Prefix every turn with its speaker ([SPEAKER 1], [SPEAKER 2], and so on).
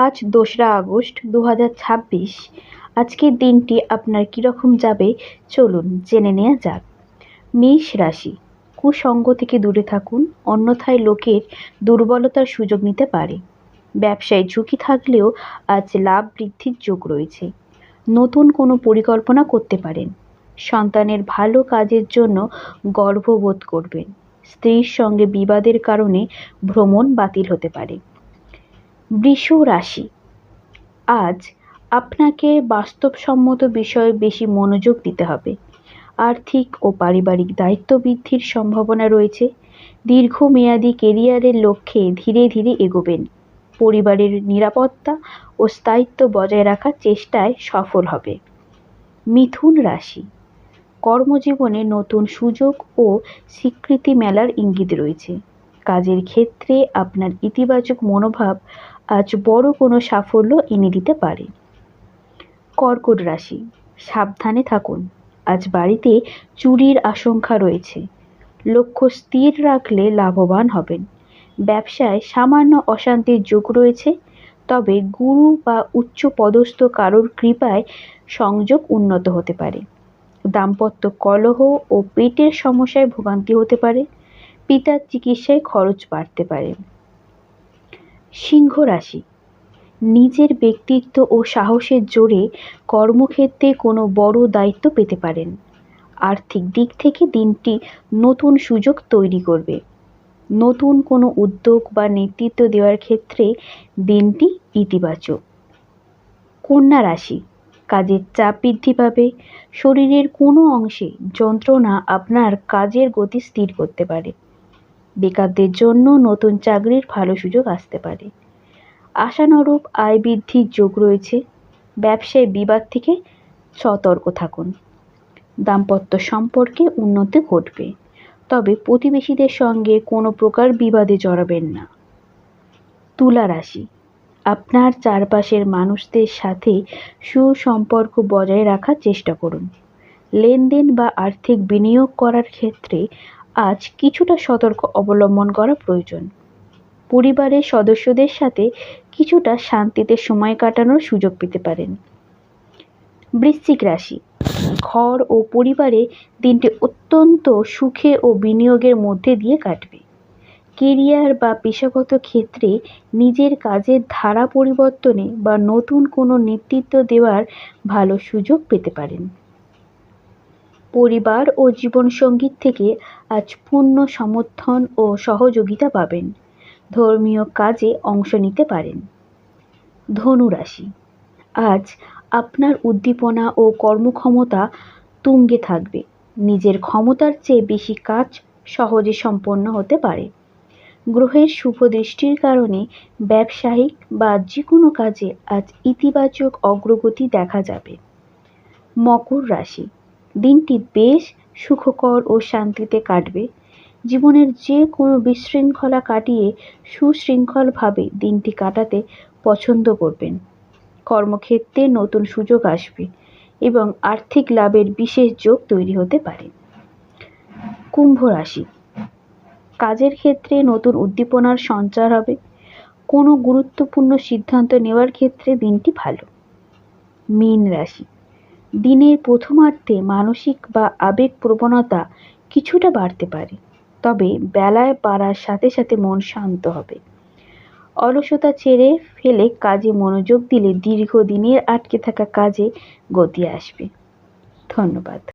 [SPEAKER 1] আজ ২রা আগস্ট ২০২৬। আজকের দিনটি আপনার কীরকম যাবে চলুন জেনে নেওয়া যাক। মেষ রাশি, কুসঙ্গ থেকে দূরে থাকুন, অন্যথায় লোকের দুর্বলতার সুযোগ নিতে পারে। ব্যবসায় ঝুঁকি থাকলেও আজ লাভ বৃদ্ধির যোগ রয়েছে। নতুন কোনো পরিকল্পনা করতে পারেন। সন্তানের ভালো কাজের জন্য গর্ববোধ করবেন। স্ত্রীর সঙ্গে বিবাদের কারণে ভ্রমণ বাতিল হতে পারে। বৃষ রাশি, আজ আপনাকে বাস্তবসম্মত বিষয়ে বেশি মনোযোগ দিতে হবে। আর্থিক ও পারিবারিক দায়িত্ব বৃদ্ধির সম্ভাবনা রয়েছে। দীর্ঘমেয়াদী কেরিয়ারের লক্ষ্যে ধীরে ধীরে এগোবেন। পরিবারের নিরাপত্তা ও স্থায়িত্ব বজায় রাখার চেষ্টায় সফল হবে। মিথুন রাশি, কর্মজীবনে নতুন সুযোগ ও স্বীকৃতি মেলার ইঙ্গিত রয়েছে। কাজের ক্ষেত্রে আপনার ইতিবাচক মনোভাব আজ বড় কোনো সাফল্য এনে দিতে পারে। কর্কট রাশি, সাবধানে থাকুন। আজ বাড়িতে চুরির আশঙ্কা রয়েছে। লক্ষ্য স্থির রাখলে লাভবান হবেন। ব্যবসায় সামান্য অশান্তির যোগ রয়েছে, তবে গুরু বা উচ্চ পদস্থ কারোর কৃপায় সংযোগ উন্নত হতে পারে। দাম্পত্য কলহ ও পেটের সমস্যায় ভোগান্তি হতে পারে। পিতার চিকিৎসায় খরচ বাড়তে পারে। সিংহ রাশি, নিজের ব্যক্তিত্ব ও সাহসের জোরে কর্মক্ষেত্রে কোনো বড় দায়িত্ব পেতে পারেন। আর্থিক দিক থেকে দিনটি নতুন সুযোগ তৈরি করবে। নতুন কোনো উদ্যোগ বা নেতৃত্ব দেওয়ার ক্ষেত্রে দিনটি ইতিবাচক। কন্যা রাশি, কাজের চাপ বৃদ্ধি পাবে। শরীরের কোনো অংশে যন্ত্রণা আপনার কাজের গতি স্থির করতে পারে। বেকারদের জন্য নতুন চাকরির ভালো সুযোগ আসতে পারে। আশানুরূপ আয় বৃদ্ধির যোগ রয়েছে। ব্যবসায় বিবাদ থেকে সতর্ক থাকুন। দাম্পত্য সম্পর্কে উন্নতি ঘটবে, তবে প্রতিবেশীদের সঙ্গে কোনো প্রকার বিবাদে জড়াবেন না। তুলা রাশি, আপনার চারপাশের মানুষদের সাথে সুসম্পর্ক বজায় রাখার চেষ্টা করুন। লেনদেন বা আর্থিক বিনিয়োগ করার ক্ষেত্রে আজ কিছুটা সতর্ক অবলম্বন করা প্রয়োজন। পরিবারের সদস্যদের সাথে কিছুটা শান্তিতে সময় কাটানোর সুযোগ পেতে পারেন। বৃশ্চিক রাশি, ঘর ও পরিবারে দিনটি অত্যন্ত সুখে ও বিনিয়োগের মধ্যে দিয়ে কাটবে। কেরিয়ার বা পেশাগত ক্ষেত্রে নিজের কাজের ধারা পরিবর্তনে বা নতুন কোনো নেতৃত্ব দেওয়ার ভালো সুযোগ পেতে পারেন। পরিবার ও জীবনসঙ্গীর থেকে আজ পূর্ণ সমর্থন ও সহযোগিতা পাবেন। ধর্মীয় কাজে অংশ নিতে পারেন। ধনু রাশি, আজ আপনার উদ্দীপনা ও কর্মক্ষমতা তুঙ্গে থাকবে। নিজের ক্ষমতার চেয়ে বেশি কাজ সহজে সম্পন্ন হতে পারে। গ্রহের শুভ দৃষ্টির কারণে ব্যবসায়িক বা যে কোনো কাজে আজ ইতিবাচক অগ্রগতি দেখা যাবে। মকর রাশি, দিনটি বেশ সুখকর ও শান্তিতে কাটবে। জীবনের যে কোনো বিশৃঙ্খলা কাটিয়ে সুশৃঙ্খলভাবে দিনটি কাটাতে পছন্দ করবেন। কর্মক্ষেত্রে নতুন সুযোগ আসবে এবং আর্থিক লাভের বিশেষ যোগ তৈরি হতে পারে। কুম্ভ রাশি, কাজের ক্ষেত্রে নতুন উদ্দীপনার সঞ্চার হবে। কোনো গুরুত্বপূর্ণ সিদ্ধান্ত নেওয়ার ক্ষেত্রে দিনটি ভালো। মীন রাশি, দিনের প্রথমার্ধে মানসিক বা আবেগ প্রবণতা কিছুটা বাড়তে পারে, তবে বেলায় বাড়ার সাথে সাথে মন শান্ত হবে। অলসতা ছেড়ে ফেলে কাজে মনোযোগ দিলে দীর্ঘদিনের আটকে থাকা কাজে গতি আসবে। ধন্যবাদ।